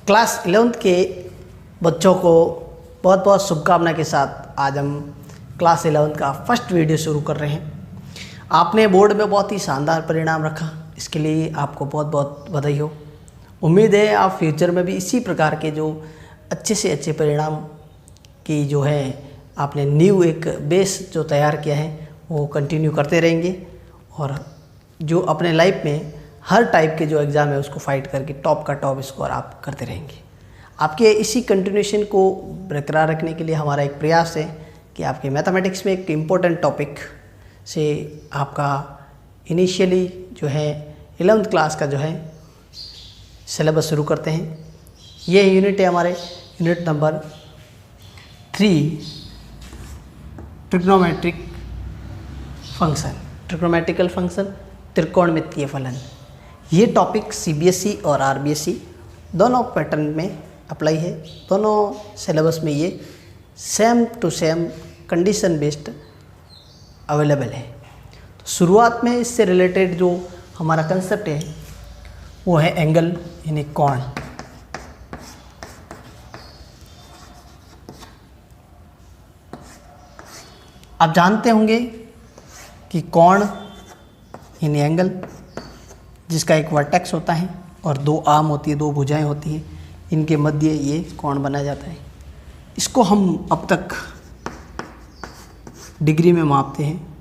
Class 11th के बच्चों को बहुत बहुत शुभकामना के साथ आज हम क्लास 11th का फर्स्ट वीडियो शुरू कर रहे हैं। आपने बोर्ड में बहुत ही शानदार परिणाम रखा, इसके लिए आपको बहुत बहुत बधाई हो। उम्मीद है आप फ्यूचर में भी इसी प्रकार के जो अच्छे से अच्छे परिणाम की जो है आपने न्यू एक बेस जो तैयार किया है वो कंटिन्यू करते रहेंगे और जो अपने लाइफ में हर टाइप के जो एग्ज़ाम है उसको फाइट करके टॉप का टॉप स्कोर आप करते रहेंगे। आपके इसी कंटिन्यूएशन को बरकरार रखने के लिए हमारा एक प्रयास है कि आपके मैथमेटिक्स में एक इम्पोर्टेंट टॉपिक से आपका इनिशियली जो है 11th क्लास का जो है सिलेबस शुरू करते हैं। ये यूनिट है हमारे unit number 3 trigonometric function, trigonometrical function, त्रिकोणमितीय फलन। ये टॉपिक सीबीएसई और आरबीएसई दोनों पैटर्न में अप्लाई है। दोनों सिलेबस में ये same to same condition based available है। तो शुरुआत में इससे रिलेटेड जो हमारा कंसेप्ट है वो है एंगल यानी कोण। आप जानते होंगे कि कोण यानी एंगल जिसका एक वर्टेक्स होता है और दो आर्म होती है, दो भुजाएं होती हैं, इनके मध्य ये कोण बनाया जाता है। इसको हम अब तक डिग्री में मापते हैं।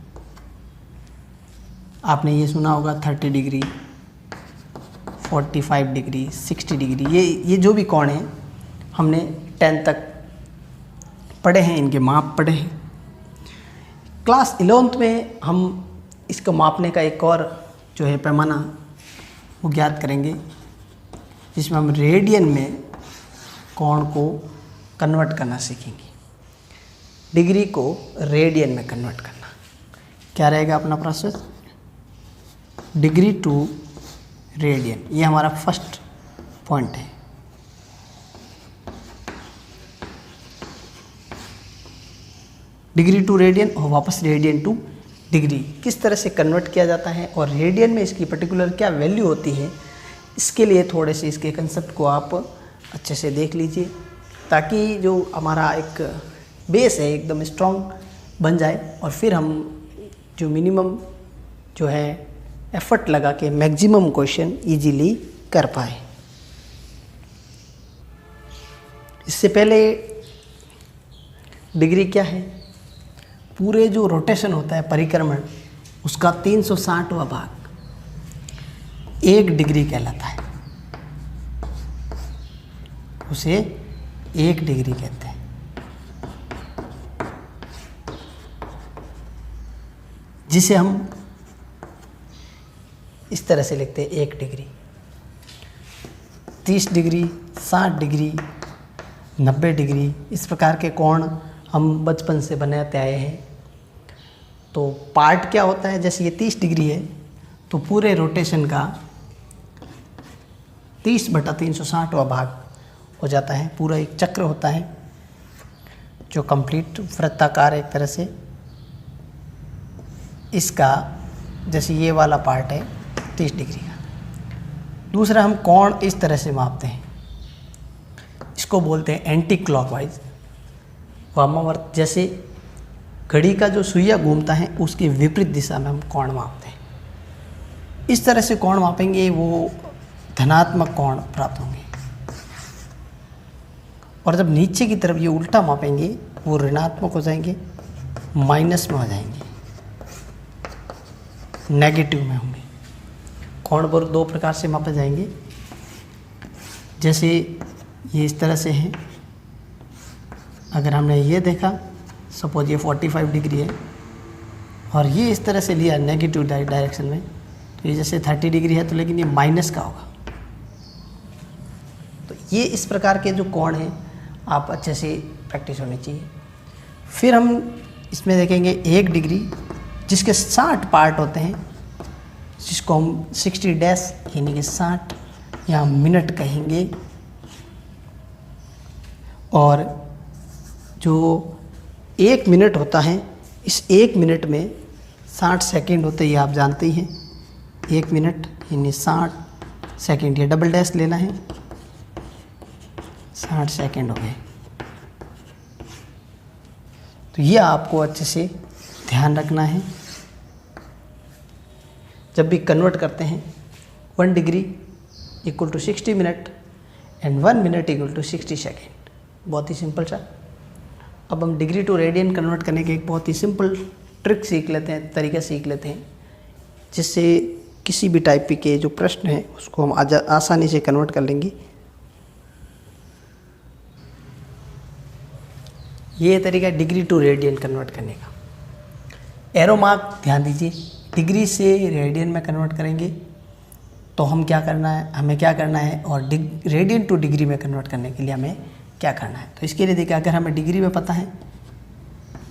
आपने ये सुना होगा 30 डिग्री, 45 डिग्री, 60 डिग्री, ये जो भी कोण है हमने 10 तक पढ़े हैं, इनके माप पढ़े हैं। क्लास 11th में हम इसको मापने का एक और जो है पैमाना वो ज्ञात करेंगे, जिसमें हम रेडियन में कोण को कन्वर्ट करना सीखेंगे। डिग्री को रेडियन में कन्वर्ट करना क्या रहेगा अपना प्रोसेस, डिग्री टू रेडियन। ये हमारा फर्स्ट पॉइंट है। डिग्री टू रेडियन और वापस रेडियन टू डिग्री किस तरह से कन्वर्ट किया जाता है और रेडियन में इसकी पर्टिकुलर क्या वैल्यू होती है, इसके लिए थोड़े से इसके कंसेप्ट को आप अच्छे से देख लीजिए ताकि जो हमारा एक बेस है एकदम स्ट्रॉन्ग बन जाए और फिर हम जो मिनिमम जो है एफर्ट लगा के मैक्सिमम क्वेश्चन इजीली कर पाए। इससे पहले डिग्री क्या है, पूरे जो रोटेशन होता है परिक्रमण उसका 360वां भाग 1 डिग्री कहलाता है, उसे 1 डिग्री कहते हैं। जिसे हम इस तरह से लिखते हैं 1 डिग्री, 30 डिग्री, 60 डिग्री, 90 डिग्री, इस प्रकार के कोण हम बचपन से बनाते आए हैं। तो पार्ट क्या होता है, जैसे ये 30 डिग्री है तो पूरे रोटेशन का 30/360वां भाग हो जाता है। पूरा एक चक्र होता है जो कंप्लीट वृत्ताकार एक तरह से, इसका जैसे ये वाला पार्ट है 30 डिग्री का। दूसरा हम कोण इस तरह से मापते हैं, इसको बोलते हैं एंटी क्लॉकवाइज, वामावर्त। जैसे घड़ी का जो सुइया घूमता है उसके विपरीत दिशा में हम कोण मापते हैं। इस तरह से कोण मापेंगे वो धनात्मक कोण प्राप्त होंगे और जब नीचे की तरफ ये उल्टा मापेंगे वो ऋणात्मक हो जाएंगे, माइनस में हो जाएंगे, नेगेटिव में होंगे। कोण पर 2 प्रकार से मापे जाएंगे। जैसे ये इस तरह से है, अगर हमने ये देखा सपोज ये 45 डिग्री है और ये इस तरह से लिया नेगेटिव डायरेक्शन में, तो ये जैसे 30 डिग्री है तो लेकिन ये माइनस का होगा। तो ये इस प्रकार के जो कोण हैं आप अच्छे से प्रैक्टिस होनी चाहिए। फिर हम इसमें देखेंगे 1 डिग्री जिसके 60 पार्ट होते हैं, जिसको हम 60 डैश यानी कि 60 या मिनट कहेंगे। और जो 1 मिनट होता है, इस 1 मिनट में 60 सेकंड होते हैं, आप जानते ही हैं। 1 मिनट यानी 60 सेकंड, ये डबल डैश लेना है 60 सेकेंड हो गए। तो ये आपको अच्छे से ध्यान रखना है जब भी कन्वर्ट करते हैं। 1 degree equal to 60 minute and 1 minute equal to 60 second. बहुत ही सिंपल सा। अब हम डिग्री टू रेडियन कन्वर्ट करने के एक बहुत ही सिंपल ट्रिक सीख लेते हैं, तरीका सीख लेते हैं, जिससे किसी भी टाइप के जो प्रश्न है उसको हम आसानी से कन्वर्ट कर लेंगे। ये तरीका है डिग्री टू रेडियन कन्वर्ट करने का। एरो मार्क ध्यान दीजिए, डिग्री से रेडियन में कन्वर्ट करेंगे तो हमें क्या करना है और रेडियन टू डिग्री में कन्वर्ट करने के लिए हमें क्या करना है। तो इसके लिए देखिए, अगर हमें डिग्री में पता है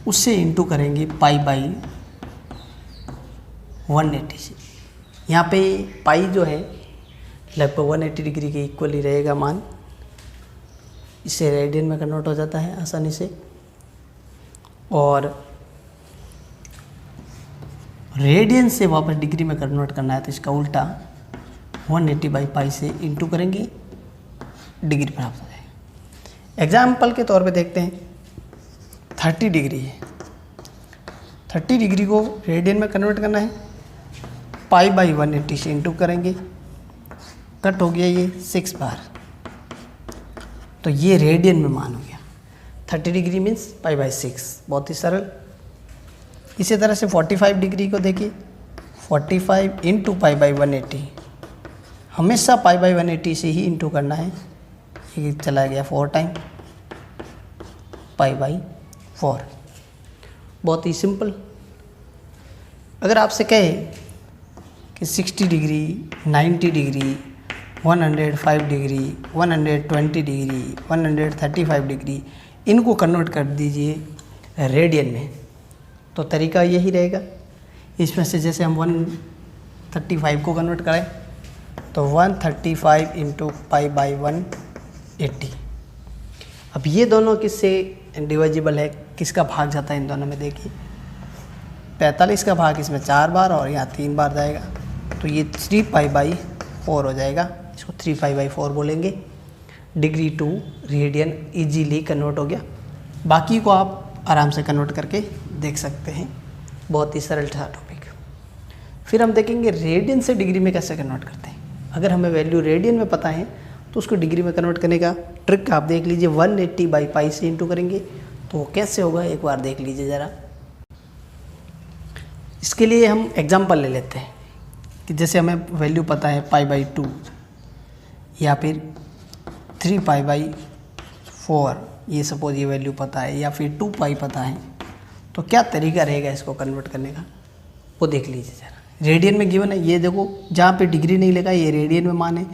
उससे इंटू करेंगे पाई बाई 180 से। यहाँ पे पाई जो है लगभग 180 डिग्री के इक्वल ही रहेगा मान। इससे रेडियन में कन्वर्ट हो जाता है आसानी से। और रेडियन से वापस डिग्री में कन्वर्ट करना है तो इसका उल्टा 180 बाई पाई से इंटू करेंगे, डिग्री प्राप्त हो जाएगा। एग्जाम्पल के तौर पे देखते हैं, 30 डिग्री है। 30 डिग्री को रेडियन में कन्वर्ट करना है, पाई बाई 180 से इंटू करेंगे, कट हो गया ये 6 बार, तो ये रेडियन में मान हो गया। 30 डिग्री मीन्स पाई बाई 6, बहुत ही सरल। इसी तरह से 45 डिग्री को देखिए, 45 इंटू पाई बाई 180, हमेशा पाई बाई 180 से ही इंटू करना है। ये चला गया 4 टाइम, पाई बाई 4, बहुत ही सिंपल। अगर आपसे कहे कि 60 degree, 90 degree, 105 degree, 120 degree, 135 degree, इनको कन्वर्ट कर दीजिए रेडियन में, तो तरीका यही रहेगा। इसमें से जैसे हम 135 को कन्वर्ट करें तो 135 इंटू पाई बाई 180। अब ये दोनों किससे डिविजिबल है, किसका भाग जाता है इन दोनों में देखिए, 45 का भाग इसमें 4 बार और यहाँ 3 बार जाएगा, तो ये 3 पाई बाई 4 हो जाएगा। इसको 3 पाई बाई 4 बोलेंगे। Degree to radian easily convert हो गया। बाकी को आप आराम से कन्वर्ट करके देख सकते हैं, बहुत ही सरल था टॉपिक। फिर हम देखेंगे रेडियन से डिग्री में कैसे कन्वर्ट करते हैं। अगर हमें वैल्यू रेडियन में पता है तो उसको डिग्री में कन्वर्ट करने का ट्रिक आप देख लीजिए। 180 बाई पाई से इंटू करेंगे तो वो कैसे होगा, एक बार देख लीजिए ज़रा। इसके लिए हम एग्जांपल ले लेते हैं कि जैसे हमें वैल्यू पता है पाई बाई 2 या फिर 3 पाई बाई 4, ये सपोज ये वैल्यू पता है, या फिर 2 पाई पता है, तो क्या तरीका रहेगा इसको कन्वर्ट करने का, वो देख लीजिए ज़रा। रेडियन में गिवन है, ये देखो जहाँ पे डिग्री नहीं लगा ये रेडियन में मान है,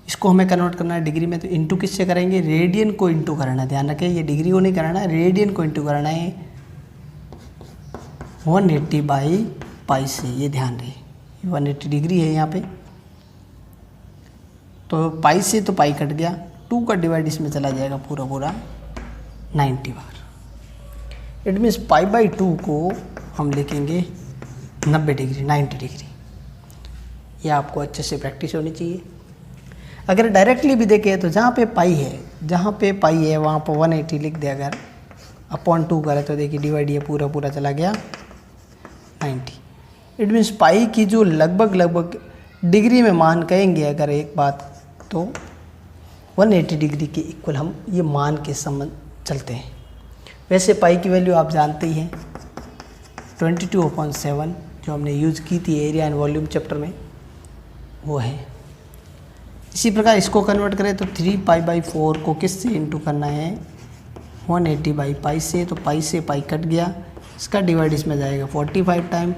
इसको हमें कन्वर्ट करना है डिग्री में, तो इंटू किससे करेंगे, रेडियन को इंटू करना है। ध्यान रखें, ये डिग्री को नहीं करना है, रेडियन को इंटू करना है 180 बाई पाई से। ये ध्यान रहे 180 डिग्री है यहाँ पे, तो पाई से तो पाई कट गया, 2 का डिवाइड इसमें चला जाएगा पूरा 90 बार। इट मीन्स पाई बाई 2 को हम लिखेंगे 90 डिग्री, 90 डिग्री। ये आपको अच्छे से प्रैक्टिस होनी चाहिए। अगर डायरेक्टली भी देखें तो जहाँ पे पाई है वहाँ पर 180 लिख दिया, अगर अपॉन 2 करें तो देखिए डिवाइड ये पूरा चला गया 90। इट मीन्स पाई की जो लगभग डिग्री में मान कहेंगे अगर एक बात, तो 180 डिग्री के इक्वल हम ये मान के संबंध चलते हैं। वैसे पाई की वैल्यू आप जानते ही हैं 22/7, जो हमने यूज़ की थी एरिया एंड वॉल्यूम चैप्टर में, वो है। इसी प्रकार इसको कन्वर्ट करें तो 3 पाई बाई 4 को किससे इंटू करना है, 180 बाई पाई से, तो पाई से पाई कट गया, इसका डिवाइड इसमें जाएगा 45 टाइम,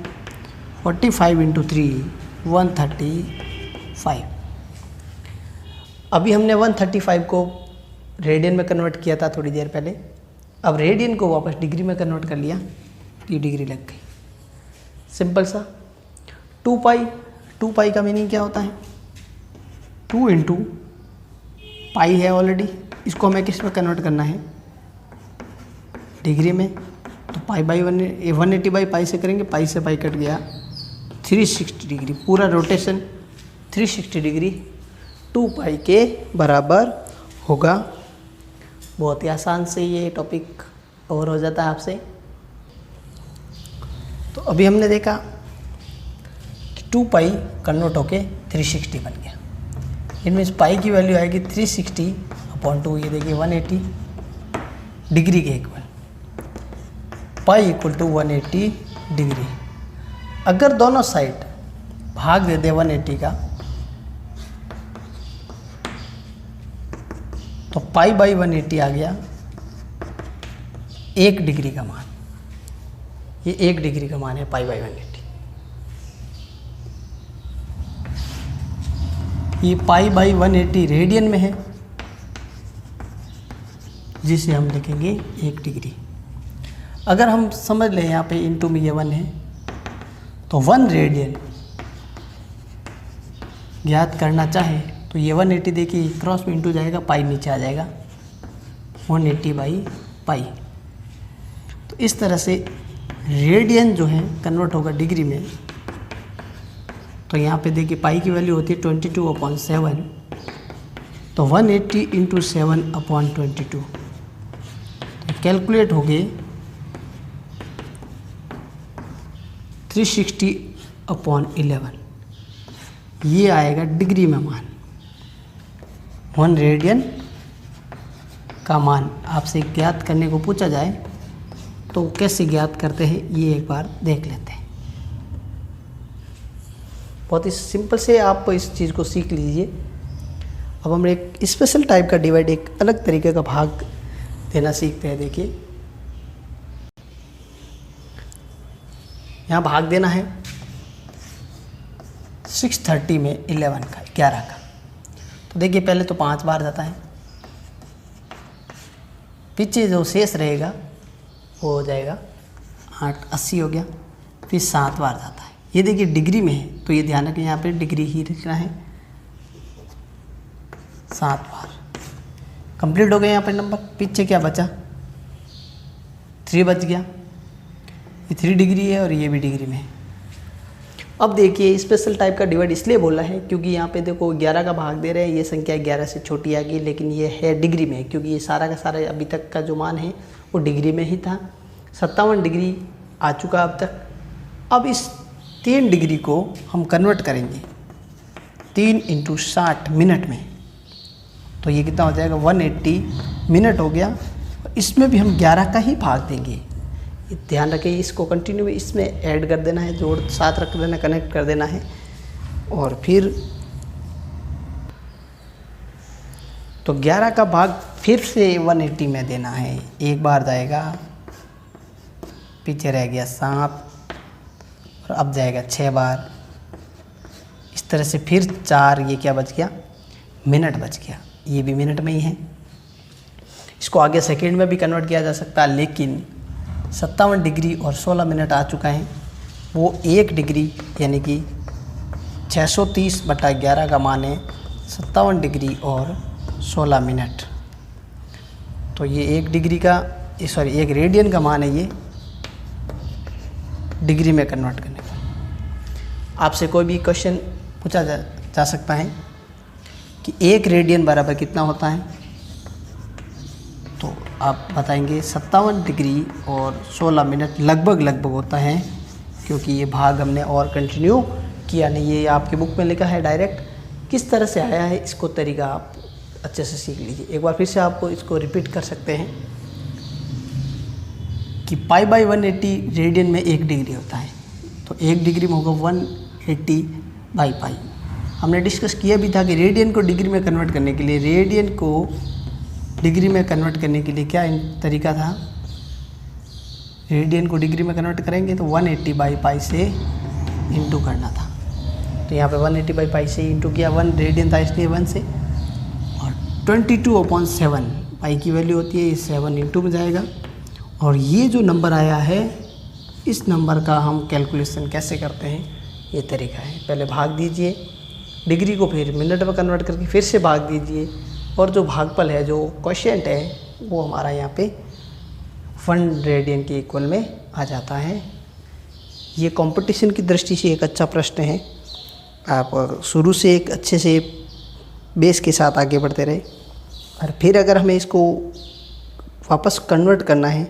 45 इंटू 3 135। अभी हमने 135 को रेडियन में कन्वर्ट किया था थोड़ी देर पहले, अब रेडियन को वापस डिग्री में कन्वर्ट कर लिया, ये डिग्री लग गई। सिंपल सा। 2 पाई का मीनिंग क्या होता है, 2 इंटू पाई है ऑलरेडी, इसको हमें किस में कन्वर्ट करना है, डिग्री में, तो पाई बाई 180 बाई पाई से करेंगे, पाई से पाई कट गया 360 डिग्री, पूरा रोटेशन 360 डिग्री 2 पाई के बराबर होगा। बहुत ही आसान से ये टॉपिक कवर हो जाता है आपसे। तो अभी हमने देखा कि 2 पाई कन्वर्ट होके 360 बन गया। इनमें पाई की वैल्यू आएगी 360/2, ये देखिए 180 डिग्री के equal, pi equal to 180 degree. अगर दोनों साइड भाग दे दे 180 का, तो पाई बाई 180 आ गया 1 डिग्री का मान। ये 1 डिग्री का मान है पाई बाई 180। ये पाई बाई 180 रेडियन में है, जिसे हम लिखेंगे 1 डिग्री। अगर हम समझ लें यहाँ पे इंटू में ये 1 है, तो 1 रेडियन ज्ञात करना चाहे तो ये 180 देखिए क्रॉस में इंटू जाएगा, पाई नीचे आ जाएगा, 180 बाई पाई। तो इस तरह से रेडियन जो है कन्वर्ट होगा डिग्री में। तो यहाँ पे देखिए पाई की वैल्यू होती है 22/7, तो 180 इंटू 7/22, तो कैलकुलेट हो गए 360/11। ये आएगा डिग्री में मान। 1 रेडियन का मान आपसे ज्ञात करने को पूछा जाए तो कैसे ज्ञात करते हैं, ये एक बार देख लेते हैं। बहुत ही सिंपल से आप इस चीज़ को सीख लीजिए। अब हम एक स्पेशल टाइप का डिवाइड, एक अलग तरीके का भाग देना सीखते हैं। देखिए यहाँ भाग देना है 630 में 11 का। तो देखिए पहले तो 5 बार जाता है, पीछे जो शेष रहेगा वो हो जाएगा 880 हो गया, फिर 7 बार जाता है। ये देखिए डिग्री में है तो ये ध्यान रखें यहाँ पे डिग्री ही लिखना है। 7 बार कंप्लीट हो गए यहाँ पे नंबर। पीछे क्या बचा, 3 बच गया। ये 3 डिग्री है और ये भी डिग्री में है। अब देखिए स्पेशल टाइप का डिवाइड इसलिए बोला है क्योंकि यहाँ पे देखो 11 का भाग दे रहे हैं, ये संख्या 11 से छोटी आ गई, लेकिन ये है डिग्री में, क्योंकि ये सारा का सारा अभी तक का जो मान है वो डिग्री में ही था। 57 डिग्री आ चुका अब तक। अब इस 3 डिग्री को हम कन्वर्ट करेंगे 3 × 60 मिनट में, तो ये कितना हो जाएगा 180 मिनट हो गया। इसमें भी हम 11 का ही भाग देंगे। ध्यान रखें, इसको कंटिन्यू इसमें ऐड कर देना है, जोड़ साथ रख देना, कनेक्ट कर देना है। और फिर तो 11 का भाग फिर से 180 में देना है। एक बार जाएगा, पीछे रह गया 7, और अब जाएगा 6 बार। इस तरह से फिर 4, ये क्या बच गया, मिनट बच गया। ये भी मिनट में ही है। इसको आगे सेकंड में भी कन्वर्ट किया जा सकता है, लेकिन 57 डिग्री और 16 मिनट आ चुका है। वो 1 डिग्री यानी कि 630/11 का मान है 57 डिग्री और 16 मिनट। तो ये 1 डिग्री का, सॉरी 1 रेडियन का मान है ये डिग्री में कन्वर्ट करने का। आपसे कोई भी क्वेश्चन पूछा जा सकता है कि 1 रेडियन बराबर कितना होता है, तो आप बताएंगे 57 डिग्री और 16 मिनट लगभग होता है, क्योंकि ये भाग हमने और कंटिन्यू किया नहीं। ये आपके बुक में लिखा है डायरेक्ट, किस तरह से आया है इसको तरीका आप अच्छे से सीख लीजिए। एक बार फिर से आपको इसको रिपीट कर सकते हैं कि π/180 रेडियन में 1 डिग्री होता है, तो 1 डिग्री में होगा 180/π। हमने डिस्कस किया भी था कि रेडियन को डिग्री में कन्वर्ट करने के लिए, रेडियन को डिग्री में कन्वर्ट करने के लिए क्या तरीका था, रेडियन को डिग्री में कन्वर्ट करेंगे तो 180/π से इंटू करना था। तो यहाँ पे 180/π से इंटू किया, 1 रेडियन था इसलिए 1 से, और 22/7 पाई की वैल्यू होती है, ये 7 इंटू में जाएगा। और ये जो नंबर आया है, इस नंबर का हम कैलकुलेशन कैसे करते हैं, ये तरीका है। पहले भाग दीजिए डिग्री को, फिर मिनट में कन्वर्ट करके फिर से भाग दीजिए, और जो भागफल है, जो क्वोशिएंट है, वो हमारा यहाँ पे 1 रेडियन के इक्वल में आ जाता है। ये कंपटीशन की दृष्टि से एक अच्छा प्रश्न है। आप शुरू से एक अच्छे से बेस के साथ आगे बढ़ते रहे, और फिर अगर हमें इसको वापस कन्वर्ट करना है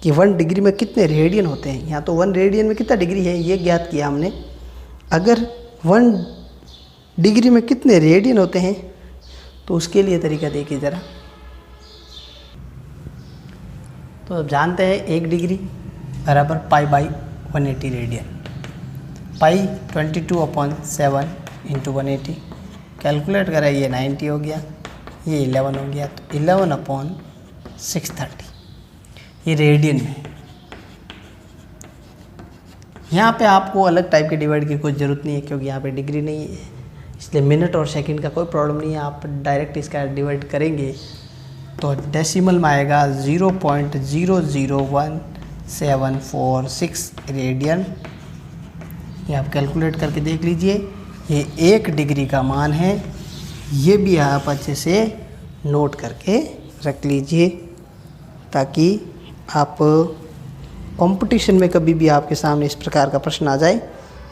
कि 1 डिग्री में कितने रेडियन होते हैं। यहाँ तो 1 रेडियन में कितना डिग्री है ये ज्ञात किया हमने। अगर 1 डिग्री में कितने रेडियन होते हैं तो उसके लिए तरीका देखिए ज़रा। तो अब जानते हैं 1 डिग्री बराबर π/180 रेडियन। पाई 22/7 इंटू 180 कैलकुलेट करा, ये 90 हो गया, ये 11 हो गया, तो 11/630 ये रेडियन में। यहाँ पे आपको अलग टाइप के डिवाइड की कोई ज़रूरत नहीं है क्योंकि यहाँ पे डिग्री नहीं है, इसलिए मिनट और सेकंड का कोई प्रॉब्लम नहीं है। आप डायरेक्ट इसका डिवाइड करेंगे तो डेसिमल में आएगा 0.001746 रेडियन। ये आप कैलकुलेट करके देख लीजिए। ये 1 डिग्री का मान है, ये भी आप अच्छे से नोट करके रख लीजिए ताकि आप कंपटीशन में कभी भी आपके सामने इस प्रकार का प्रश्न आ जाए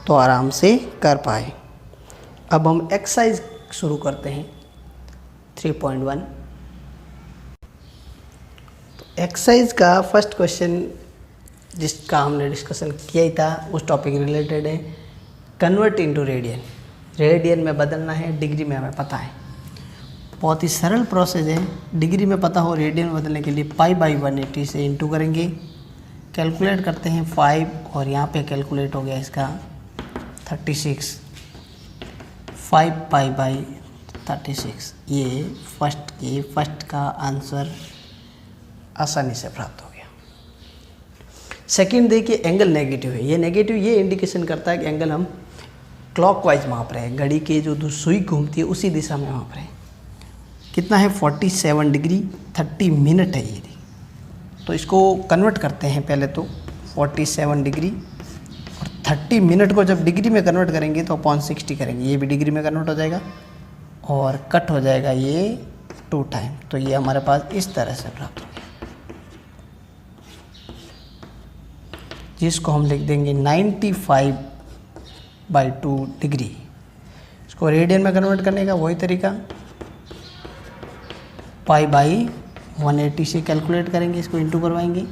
तो आराम से कर पाए। अब हम एक्सरसाइज शुरू करते हैं 3.1। तो एक्सरसाइज का फर्स्ट क्वेश्चन जिसका हमने डिस्कशन किया ही था उस टॉपिक रिलेटेड है, कन्वर्ट इनटू रेडियन। रेडियन में बदलना है, डिग्री में हमें पता है। बहुत ही सरल प्रोसेस है, डिग्री में पता हो रेडियन में बदलने के लिए π/180 से इंटू करेंगे। कैलकुलेट करते हैं 5 और यहाँ पे कैलकुलेट हो गया इसका 36। 5π/36 ये फर्स्ट का आंसर आसानी से प्राप्त हो गया। सेकंड देखिए, एंगल नेगेटिव है। ये नेगेटिव ये इंडिकेशन करता है कि एंगल हम क्लॉकवाइज माप रहे हैं, घड़ी की जो सुई घूमती है उसी दिशा में माप रहे हैं। कितना है 47 डिग्री 30 मिनट है ये। तो इसको कन्वर्ट करते हैं पहले तो 47 डिग्री और 30 मिनट को जब डिग्री में कन्वर्ट करेंगे तो अपॉन 60 करेंगे, ये भी डिग्री में कन्वर्ट हो जाएगा और कट हो जाएगा ये 2 टाइम। तो ये हमारे पास इस तरह से प्राप्त हो गया, जिसको हम लिख देंगे 95/2 डिग्री। इसको रेडियन में कन्वर्ट करने का वही तरीका, π/180 से कैलकुलेट करेंगे, इसको इंटू करवाएंगे।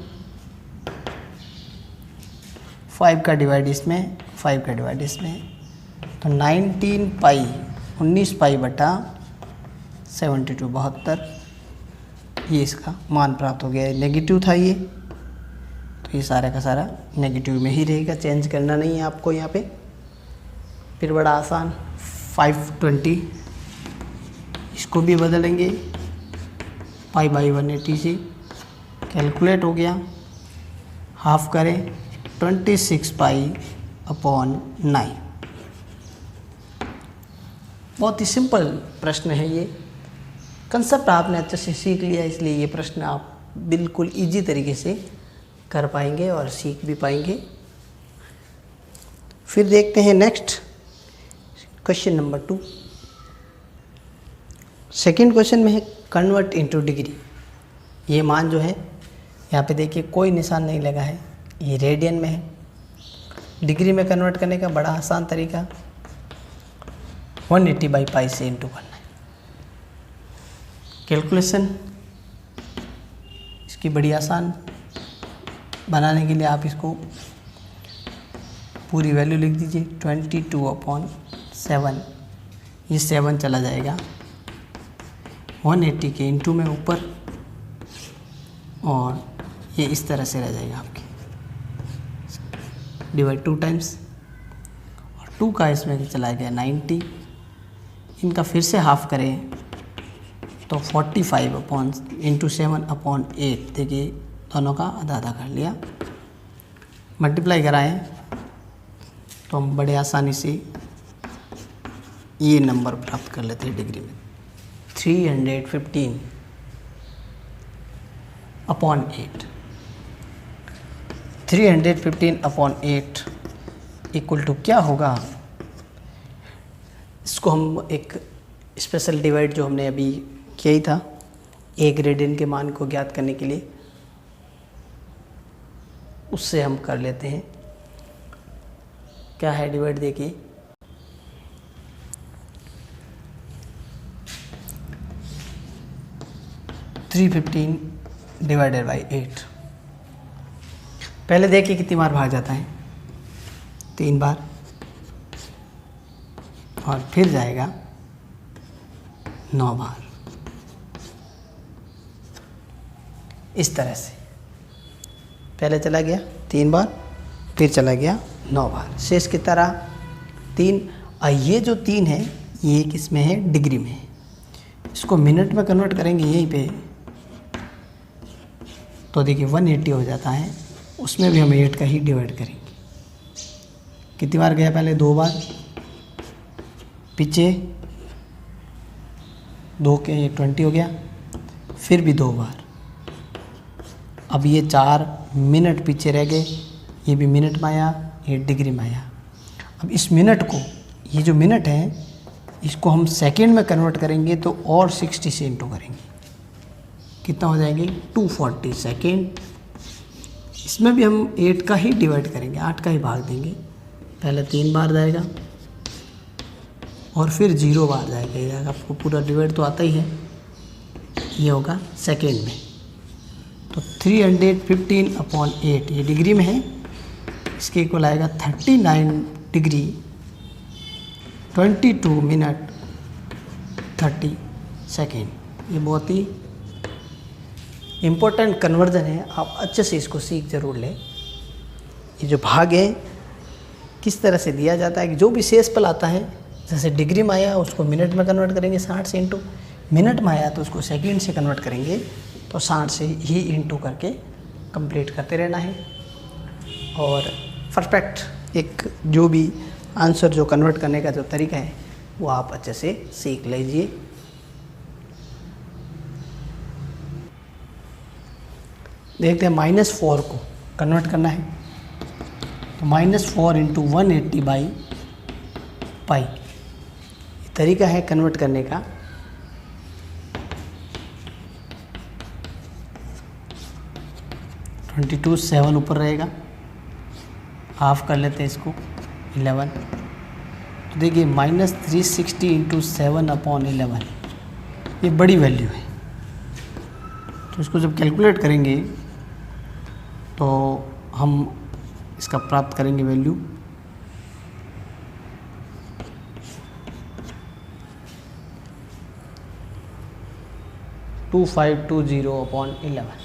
5 का डिवाइड इसमें, 5 का डिवाइड इसमें, तो 19 पाई बटा 72 72 ये इसका मान प्राप्त हो गया। नेगेटिव था ये, तो ये सारा का सारा नेगेटिव में ही रहेगा, चेंज करना नहीं है आपको यहाँ पे। फिर बड़ा आसान 520, इसको भी बदलेंगे π/180 से, कैलकुलेट हो गया, हाफ करें 26π/9। बहुत ही सिंपल प्रश्न है ये, कंसेप्ट आपने अच्छे से सीख लिया, इसलिए ये प्रश्न आप बिल्कुल इजी तरीके से कर पाएंगे और सीख भी पाएंगे। फिर देखते हैं next question number 2। Second question में है कन्वर्ट इनटू डिग्री। ये मान जो है यहाँ पे देखिए कोई निशान नहीं लगा है, ये रेडियन में है। डिग्री में कन्वर्ट करने का बड़ा आसान तरीका 180/π से इंटू करना है। कैलकुलेशन इसकी बड़ी आसान, बनाने के लिए आप इसको पूरी वैल्यू लिख दीजिए 22/7, ये 7 चला जाएगा 180 के इंटू में ऊपर, और ये इस तरह से रह जाएगा आपके डिवाइड 2 टाइम्स, और 2 का इसमें चला गया 90। इनका फिर से हाफ करें तो 45 इंटू 7/8, देखिए दोनों का आधा आधा कर लिया। मल्टीप्लाई कराएं तो हम बड़े आसानी से ये नंबर प्राप्त कर लेते हैं डिग्री में, 315/8। 315/8 इक्वल टू क्या होगा, इसको हम एक स्पेशल डिवाइड जो हमने अभी किया ही था 1 रेडियन के मान को ज्ञात करने के लिए, उससे हम कर लेते हैं। क्या है डिवाइड, देखिए 315 डिवाइडेड बाई 8। पहले देखिए कितनी बार भाग जाता है, 3 बार, और फिर जाएगा 9 बार। इस तरह से पहले चला गया 3 बार, फिर चला गया 9 बार, शेष की तरह 3। और ये जो 3 है ये किस में है, डिग्री में है। इसको मिनट में कन्वर्ट करेंगे यहीं पे, तो देखिए 180 हो जाता है। उसमें भी हम 8 का ही डिवाइड करेंगे। कितनी बार गया, पहले 2 बार, पीछे 2 के 20 हो गया, फिर भी 2 बार। अब ये 4 मिनट पीछे रह गए, ये भी मिनट में आया, ये डिग्री में आया। अब इस मिनट को, ये जो मिनट है इसको हम सेकंड में कन्वर्ट करेंगे तो और 60 से इंटू करेंगे, कितना हो जाएंगे 240 सेकेंड। इसमें भी हम 8 का ही डिवाइड करेंगे, 8 का ही भाग देंगे। पहले 3 बार जाएगा और फिर 0 बार जाएगा। ये आपको पूरा डिवाइड तो आता ही है, ये होगा सेकेंड में। तो 315/8 ये डिग्री में है, इसके इक्वल आएगा 39 डिग्री 22 मिनट 30 सेकेंड। ये बहुत ही इम्पोर्टेंट कन्वर्जन है, आप अच्छे से इसको सीख जरूर लें। ये जो भाग है किस तरह से दिया जाता है कि जो भी शेष पल आता है, जैसे डिग्री में आया उसको मिनट में कन्वर्ट करेंगे 60 से इंटू, मिनट में आया तो उसको सेकंड से कन्वर्ट करेंगे, तो 60 से ही इंटू करके कंप्लीट करते रहना है। और परफेक्ट एक जो भी आंसर जो कन्वर्ट करने का जो तरीका है वो आप अच्छे से सीख लीजिए। देखते हैं -4 को कन्वर्ट करना है, तो -4 इंटू 180 बाई पाई तरीका है कन्वर्ट करने का। (22) 7 ऊपर रहेगा, हाफ कर लेते हैं इसको 11। तो देखिए -360 इंटू 7/11 ये बड़ी वैल्यू है। तो इसको जब कैलकुलेट करेंगे तो हम इसका प्राप्त करेंगे वैल्यू 2520/11।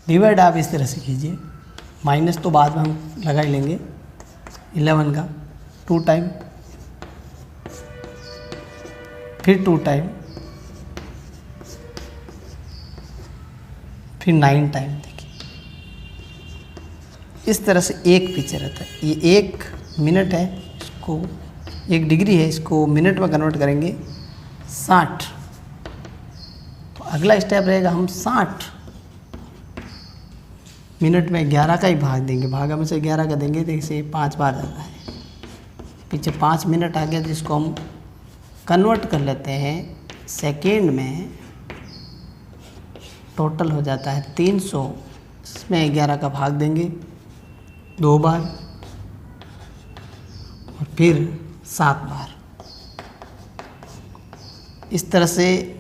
डिवाइड आप इस तरह से कीजिए, माइनस तो बाद में हम लगा ही लेंगे 11 का 2 टाइम, फिर 2 टाइम, फिर 9 टाइम। देखिए इस तरह से एक पीछे रहता है। ये 1 मिनट है, इसको 1 डिग्री है, इसको मिनट में कन्वर्ट करेंगे 60। तो अगला स्टेप रहेगा हम 60 मिनट में 11 का ही भाग देंगे, भाग में से 11 का देंगे, तो इसे 5 बार जाता है। पीछे 5 मिनट आ गया, जिसको हम कन्वर्ट कर लेते हैं सेकेंड में, टोटल हो जाता है 300। इसमें 11 का भाग देंगे 2 बार और फिर 7 बार। इस तरह से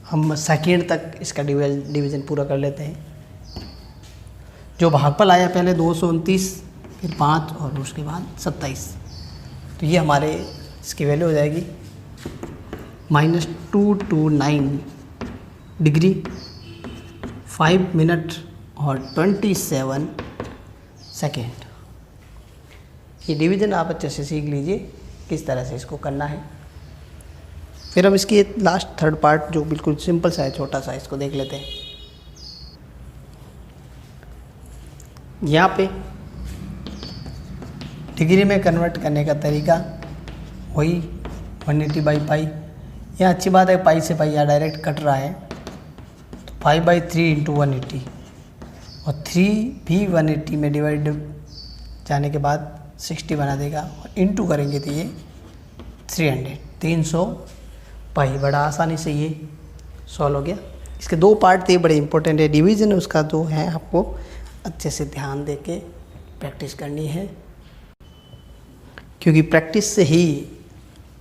हम सेकेंड तक इसका डिवीज़न पूरा कर लेते हैं। जो भागफल आया पहले 229, फिर 5 और उसके बाद 27। तो ये हमारे इसकी वैल्यू हो जाएगी -229 डिग्री 5 मिनट और 27 सेकेंड। ये डिवीज़न आप अच्छे से सीख लीजिए किस तरह से इसको करना है। फिर हम इसकी लास्ट थर्ड पार्ट जो बिल्कुल सिंपल सा है, छोटा सा, इसको देख लेते हैं। यहाँ पे डिग्री में कन्वर्ट करने का तरीका वही 180 बाई पाई। यहाँ अच्छी बात है, पाई से पाई यहाँ डायरेक्ट कट रहा है, तो 5/3 इंटू 180, और 3 भी 180 में डिवाइड जाने के बाद 60 बना देगा, और इंटू करेंगे तो ये 300 पाई। बड़ा आसानी से ये सॉल्व हो गया। इसके 2 पार्ट थे, बड़े इंपॉर्टेंट है। डिवीज़न उसका जो है आपको अच्छे से ध्यान दे के प्रैक्टिस करनी है, क्योंकि प्रैक्टिस से ही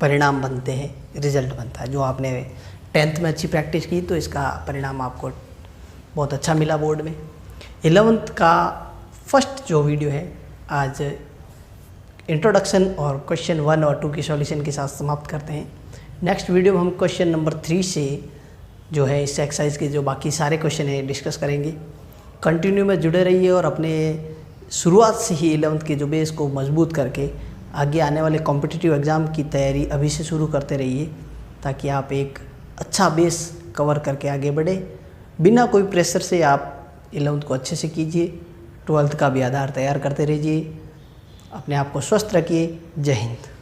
परिणाम बनते हैं, रिजल्ट बनता है। जो आपने 10th में अच्छी प्रैक्टिस की तो इसका परिणाम आपको बहुत अच्छा मिला बोर्ड में। 11th का फर्स्ट जो वीडियो है आज इंट्रोडक्शन और क्वेश्चन 1 और 2 की सॉल्यूशन के साथ समाप्त करते हैं। नेक्स्ट वीडियो में हम क्वेश्चन नंबर 3 से जो है इस एक्सरसाइज के जो बाकी सारे क्वेश्चन हैं डिस्कस करेंगे। कंटिन्यू में जुड़े रहिए और अपने शुरुआत से ही 11th के जो बेस को मजबूत करके आगे आने वाले कॉम्पिटिटिव एग्ज़ाम की तैयारी अभी से शुरू करते रहिए, ताकि आप एक अच्छा बेस कवर करके आगे बढ़े। बिना कोई प्रेशर से आप 11th को अच्छे से कीजिए, 12th का भी आधार तैयार करते रहिए। अपने आप को स्वस्थ रखिए। जय हिंद।